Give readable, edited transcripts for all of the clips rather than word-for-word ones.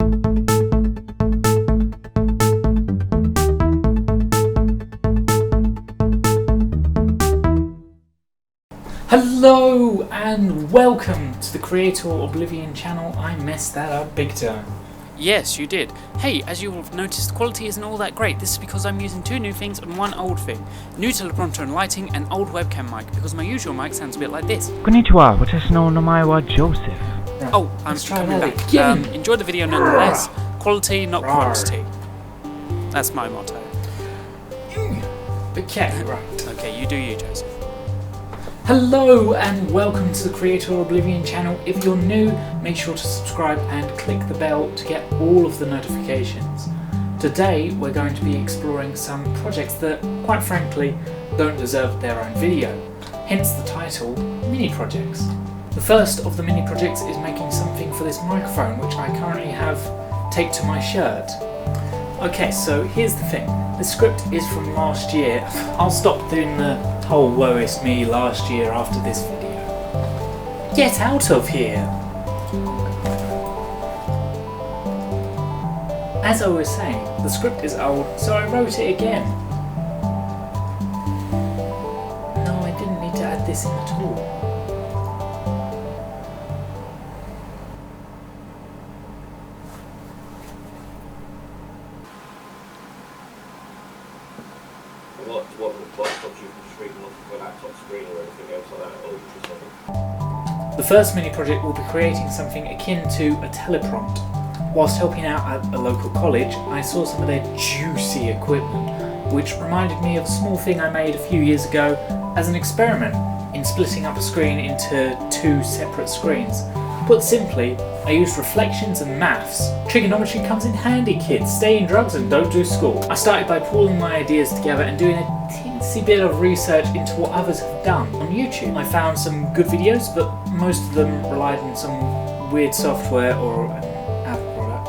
Hello and welcome to the Creatoroblivion channel. I messed that up big time. Yes, you did. Hey, as you'll have noticed, the quality isn't all that great. This is because I'm using two new things and one old thing. New teleprompter and lighting and old webcam mic, because my usual mic sounds a bit like this. Konnichiwa, watashi no namae wa Joseph. Right. Oh, I'm coming back. Enjoy the video nonetheless. Quality, not quantity. That's my motto. Okay, right. Okay, you do you, Joseph. Hello and welcome to the Creatoroblivion channel. If you're new, make sure to subscribe and click the bell to get all of the notifications. Today we're going to be exploring some projects that, quite frankly, don't deserve their own video. Hence the title, Mini Projects. The first of the mini projects is making something for this microphone, which I currently have taped to my shirt. Okay, so here's the thing. The script is from last year. I'll stop doing the whole woe is me last year after this video. Get out of here! As I was saying, the script is old, so I wrote it again. No, I didn't need to add this in at all. What stops you from streaming off of a laptop screen or anything else like that, or just something? The first mini project will be creating something akin to a teleprompt. Whilst helping out at a local college, I saw some of their juicy equipment, which reminded me of a small thing I made a few years ago as an experiment in splitting up a screen into two separate screens. Put simply, I used reflections and maths. Trigonometry comes in handy, kids. Stay in drugs and don't do school. I started by pulling my ideas together and doing a teensy bit of research into what others have done on YouTube. I found some good videos, but most of them relied on some weird software or an Apple product.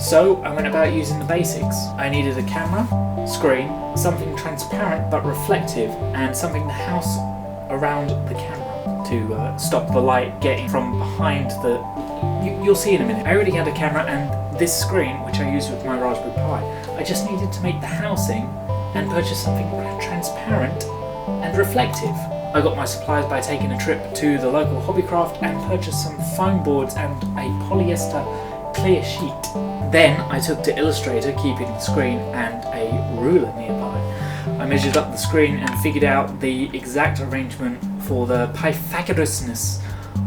So I went about using the basics. I needed a camera, screen, something transparent but reflective, and something to house around the camera to stop the light getting from behind the... You'll see in a minute. I already had a camera and this screen, which I used with my Raspberry Pi. I just needed to make the housing and purchase something transparent and reflective. I got my supplies by taking a trip to the local hobbycraft and purchased some foam boards and a polyester clear sheet. Then I took to Illustrator, keeping the screen and a ruler nearby. I measured up the screen and figured out the exact arrangement for the Pythagoreanness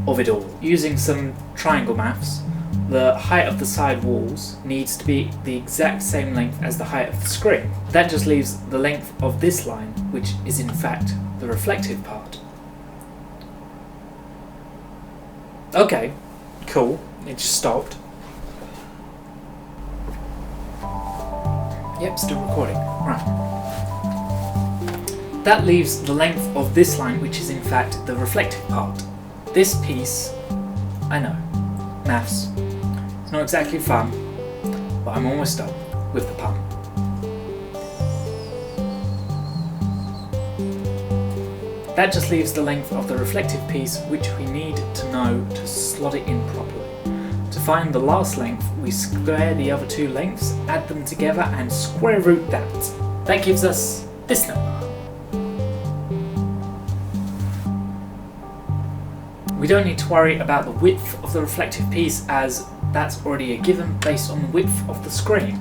of it all. Using some triangle maths, the height of the side walls needs to be the exact same length as the height of the screen. That just leaves the length of this line, which is in fact the reflective part. Okay, cool, it just stopped. Yep, still recording. Right. That leaves the length of this line, which is in fact the reflective part. This piece, I know, maths. It's not exactly fun, but I'm almost done with the pun. That just leaves the length of the reflective piece, which we need to know to slot it in properly. To find the last length, we square the other two lengths, add them together and square root that. That gives us this number. We don't need to worry about the width of the reflective piece, as that's already a given based on the width of the screen.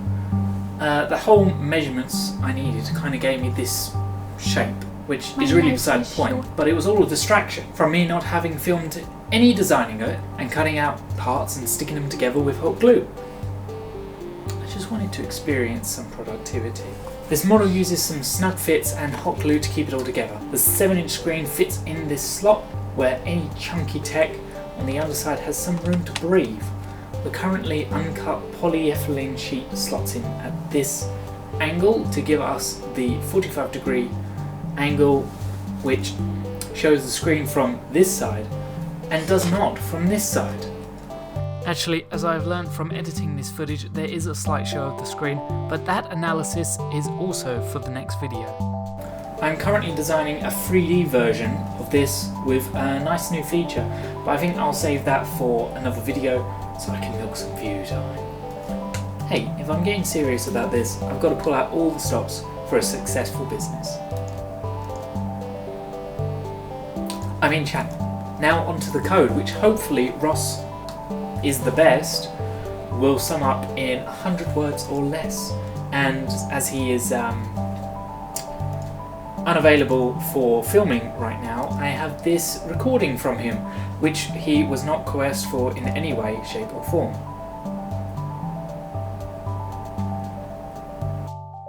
The whole measurements I needed kind of gave me this shape, which is really beside the point, but it was all a distraction from me not having filmed any designing of it and cutting out parts and sticking them together with hot glue. I just wanted to experience some productivity. This model uses some snug fits and hot glue to keep it all together. The 7-inch screen fits in this slot, where any chunky tech on the underside has some room to breathe. The currently uncut polyethylene sheet slots in at this angle to give us the 45-degree angle, which shows the screen from this side and does not from this side. Actually, as I've learned from editing this footage, there is a slight show of the screen, but that analysis is also for the next video. I'm currently designing a 3D version of this with a nice new feature, but I think I'll save that for another video, so I can milk some view time. Hey, if I'm getting serious about this, I've got to pull out all the stops for a successful business. I'm in chat. Now onto the code, which hopefully Ross is the best, will sum up in 100 words or less. And as he is unavailable for filming right now, I have this recording from him, which he was not coerced for in any way, shape or form.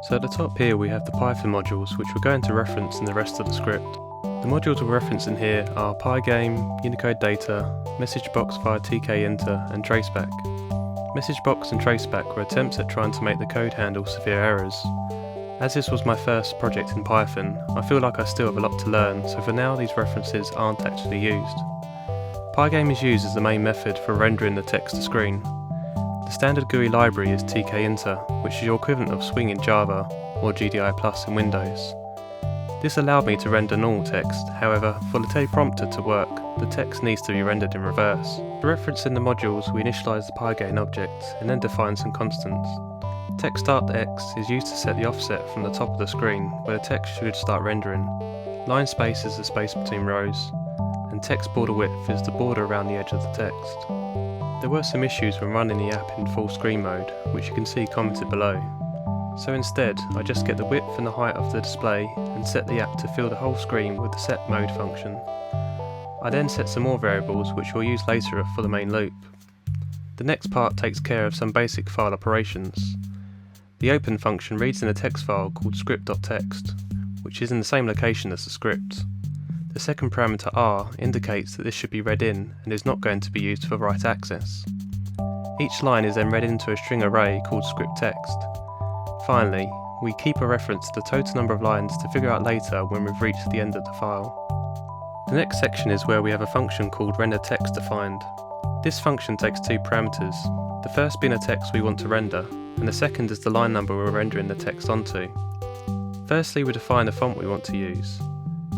So at the top here we have the Python modules, which we're going to reference in the rest of the script. The modules we're referencing here are Pygame, Unicode Data, MessageBox via TK-Enter and Traceback. MessageBox and Traceback were attempts at trying to make the code handle severe errors. As this was my first project in Python, I feel like I still have a lot to learn, so for now these references aren't actually used. Pygame is used as the main method for rendering the text to screen. The standard GUI library is TK-Enter, which is your equivalent of Swing in Java or GDI Plus in Windows. This allowed me to render normal text, however, for the teleprompter to work, the text needs to be rendered in reverse. For referencing the modules, we initialize the Pygame object and then define some constants. Text start x is used to set the offset from the top of the screen, where the text should start rendering. Line space is the space between rows, and text border width is the border around the edge of the text. There were some issues when running the app in full screen mode, which you can see commented below. So instead, I just get the width and the height of the display and set the app to fill the whole screen with the set mode function. I then set some more variables which we'll use later for the main loop. The next part takes care of some basic file operations. The open function reads in a text file called script.txt, which is in the same location as the script. The second parameter r indicates that this should be read in and is not going to be used for write access. Each line is then read into a string array called script text. Finally, we keep a reference to the total number of lines to figure out later when we've reached the end of the file. The next section is where we have a function called renderText defined. This function takes two parameters, the first being a text we want to render, and the second is the line number we're rendering the text onto. Firstly, we define the font we want to use.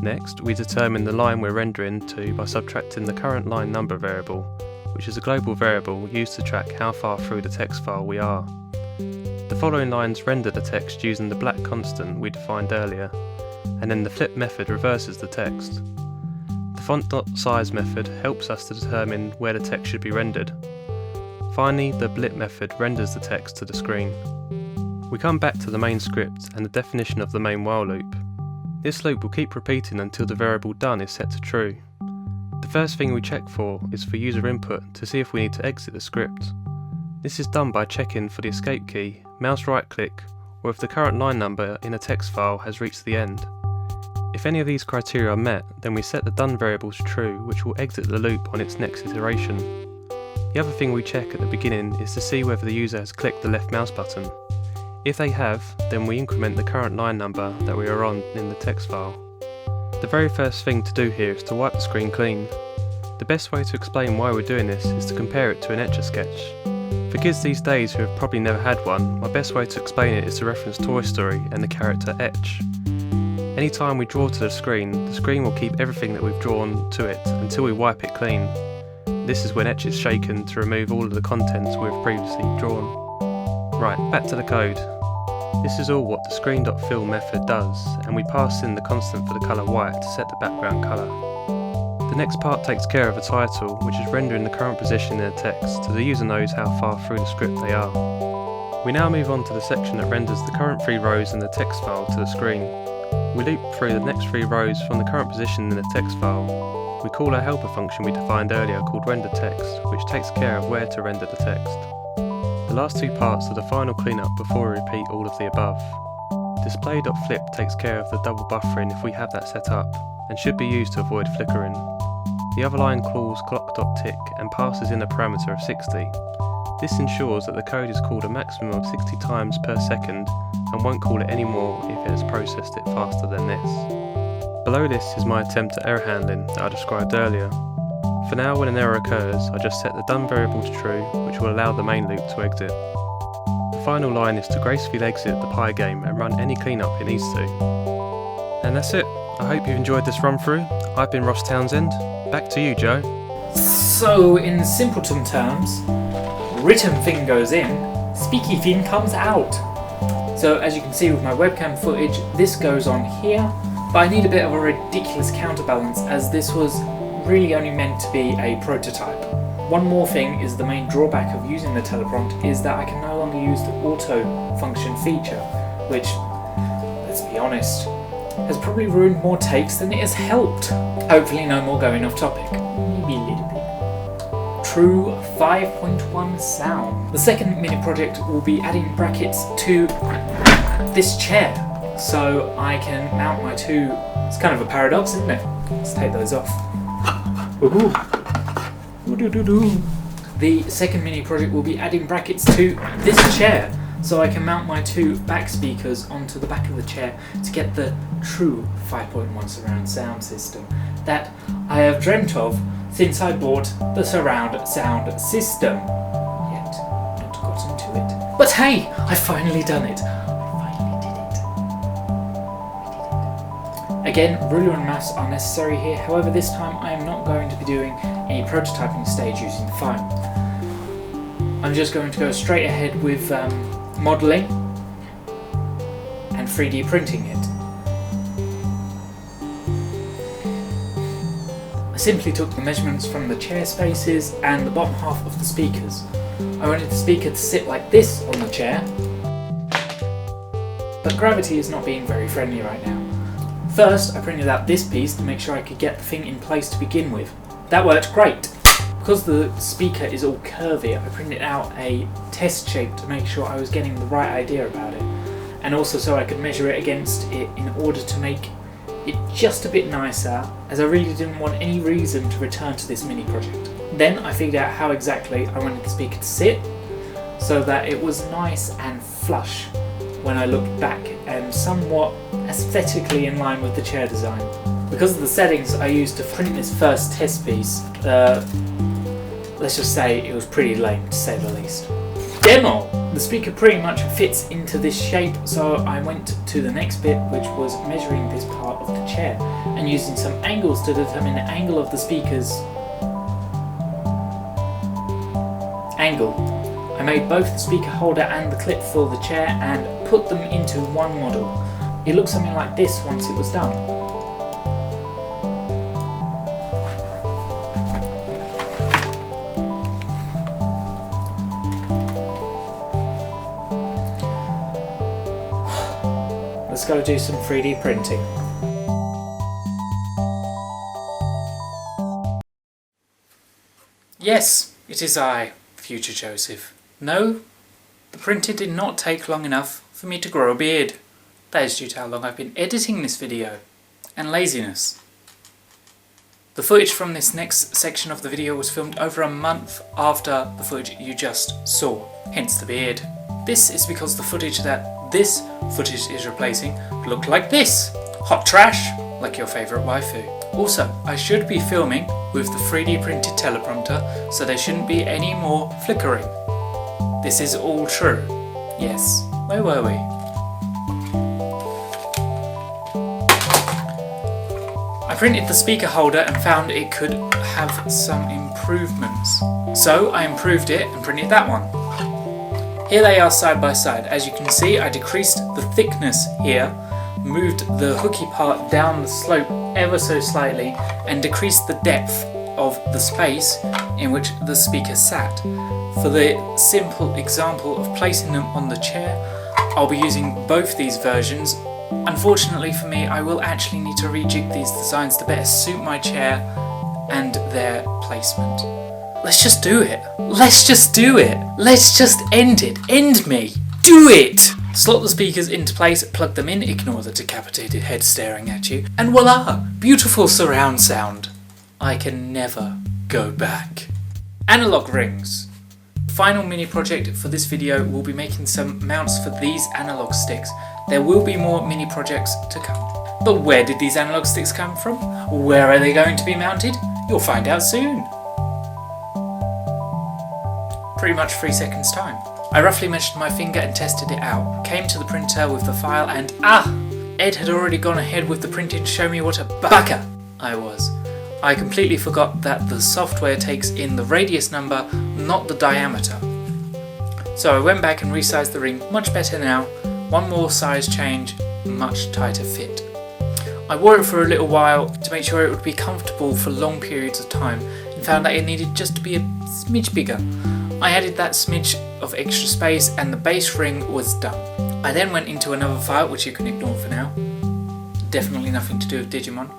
Next, we determine the line we're rendering to by subtracting the current line number variable, which is a global variable used to track how far through the text file we are. The following lines render the text using the black constant we defined earlier, and then the flip method reverses the text. The font.size method helps us to determine where the text should be rendered. Finally, the blip method renders the text to the screen. We come back to the main script and the definition of the main while loop. This loop will keep repeating until the variable done is set to true. The first thing we check for is for user input to see if we need to exit the script. This is done by checking for the escape key, mouse right click, or if the current line number in a text file has reached the end. If any of these criteria are met, then we set the done variable to true, which will exit the loop on its next iteration. The other thing we check at the beginning is to see whether the user has clicked the left mouse button. If they have, then we increment the current line number that we are on in the text file. The very first thing to do here is to wipe the screen clean. The best way to explain why we're doing this is to compare it to an Etch-a-Sketch. For kids these days who have probably never had one, my best way to explain it is to reference Toy Story and the character Etch. Anytime we draw to the screen will keep everything that we've drawn to it until we wipe it clean. This is when Etch is shaken to remove all of the contents we've previously drawn. Right, back to the code. This is all what the screen.fill method does, and we pass in the constant for the colour white to set the background colour. The next part takes care of a title, which is rendering the current position in the text so the user knows how far through the script they are. We now move on to the section that renders the current 3 rows in the text file to the screen. We loop through the next 3 rows from the current position in the text file. We call a helper function we defined earlier called renderText, which takes care of where to render the text. The last 2 parts are the final cleanup before we repeat all of the above. Display.flip takes care of the double buffering if we have that set up, and should be used to avoid flickering. The other line calls clock.tick and passes in a parameter of 60. This ensures that the code is called a maximum of 60 times per second and won't call it any more if it has processed it faster than this. Below this is my attempt at error handling that I described earlier. For now, when an error occurs, I just set the done variable to true, which will allow the main loop to exit. The final line is to gracefully exit the Pygame and run any cleanup it needs to. And that's it. I hope you've enjoyed this run through. I've been Ross Townsend. Back to you, Joe. So, in simpleton terms, written thing goes in, speaky thing comes out. So as you can see with my webcam footage, this goes on here, but I need a bit of a ridiculous counterbalance as this was really only meant to be a prototype. One more thing is the main drawback of using the teleprompt is that I can no longer use the auto function feature, which, let's be honest, has probably ruined more takes than it has helped. Hopefully no more going off topic. Maybe a little bit. True 5.1 sound. The second mini project will be adding brackets to this chair so I can mount my two. It's kind of a paradox, isn't it? Let's take those off. Ooh. The second mini project will be adding brackets to this chair so I can mount my two back speakers onto the back of the chair to get the true 5.1 surround sound system that I have dreamt of since I bought the surround sound system. Yet not gotten to it. But hey, I've finally done it. I finally did it. Again, ruler and mouse are necessary here. However, this time I am not going to be doing any prototyping stage using the phone. I'm just going to go straight ahead with modelling and 3D printing it. I simply took the measurements from the chair spaces and the bottom half of the speakers. I wanted the speaker to sit like this on the chair, but gravity is not being very friendly right now. First, I printed out this piece to make sure I could get the thing in place to begin with. That worked great. Because the speaker is all curvy, I printed out a test shape to make sure I was getting the right idea about it, and also so I could measure it against it in order to make it just a bit nicer, as I really didn't want any reason to return to this mini project. Then I figured out how exactly I wanted the speaker to sit so that it was nice and flush when I looked back and somewhat aesthetically in line with the chair design. Because of the settings I used to print this first test piece, let's just say it was pretty lame to say the least. Demo! The speaker pretty much fits into this shape, so I went to the next bit, which was measuring this part of the chair and using some angles to determine the angle of the speaker's angle. I made both the speaker holder and the clip for the chair and put them into one model. It looked something like this once it was done. Let's go do some 3D printing. Yes, it is I, future Joseph. No, the printing did not take long enough for me to grow a beard. That is due to how long I've been editing this video, and laziness. The footage from this next section of the video was filmed over a month after the footage you just saw, hence the beard. This is because the footage that this footage is replacing looked like this. Hot trash, like your favourite waifu. Also, I should be filming with the 3D printed teleprompter, so there shouldn't be any more flickering. This is all true. Yes, where were we? I printed the speaker holder and found it could have some improvements. So I improved it and printed that one. Here they are side by side. As you can see, I decreased the thickness here, moved the hooky part down the slope ever so slightly, and decreased the depth of the space in which the speaker sat. For the simple example of placing them on the chair, I'll be using both these versions. Unfortunately for me, I will actually need to rejig these designs to better suit my chair and their placement. Let's just do it. Let's just do it. Let's just end it. End me. Do it! Slot the speakers into place, plug them in, ignore the decapitated head staring at you, and voila! Beautiful surround sound. I can never go back. Analog rings. Final mini project for this video will be making some mounts for these analog sticks. There will be more mini projects to come. But where did these analog sticks come from? Where are they going to be mounted? You'll find out soon. Pretty much 3 seconds time. I roughly measured my finger and tested it out. Came to the printer with the file and Ed had already gone ahead with the printing to show me what a baka I was. I completely forgot that the software takes in the radius number, not the diameter. So I went back and resized the ring, much better now. One more size change, much tighter fit. I wore it for a little while to make sure it would be comfortable for long periods of time and found that it needed just to be a smidge bigger. I added that smidge of extra space and the base ring was done. I then went into another file, which you can ignore for now, definitely nothing to do with Digimon,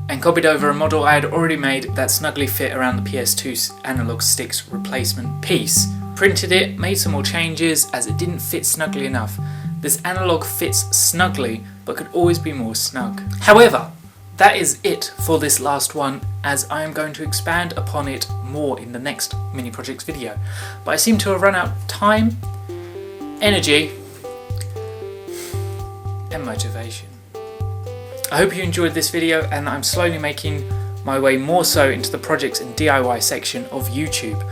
and copied over a model I had already made that snugly fit around the PS2's analog sticks replacement piece. Printed it, made some more changes as it didn't fit snugly enough. This analog fits snugly but could always be more snug. However, that is it for this last one, as I am going to expand upon it more in the next mini projects video. But I seem to have run out of time, energy and motivation. I hope you enjoyed this video, and I'm slowly making my way more so into the projects and DIY section of YouTube.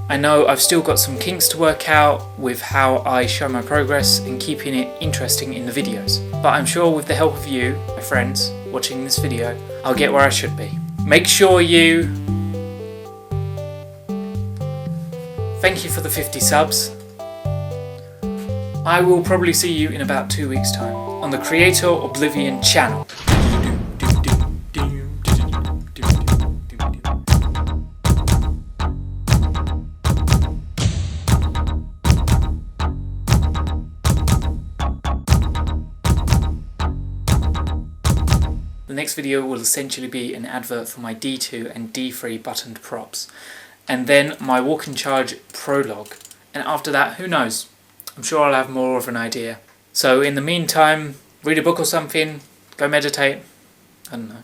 I know I've still got some kinks to work out with how I show my progress and keeping it interesting in the videos, but I'm sure with the help of you, my friends, watching this video, I'll get where I should be. Make sure you... Thank you for the 50 subs. I will probably see you in about 2 weeks' time on the Creatoroblivion channel. The next video will essentially be an advert for my D2 and D3 buttoned props, and then my walk in charge prologue, and after that, who knows, I'm sure I'll have more of an idea. So in the meantime, read a book or something, go meditate, I don't know.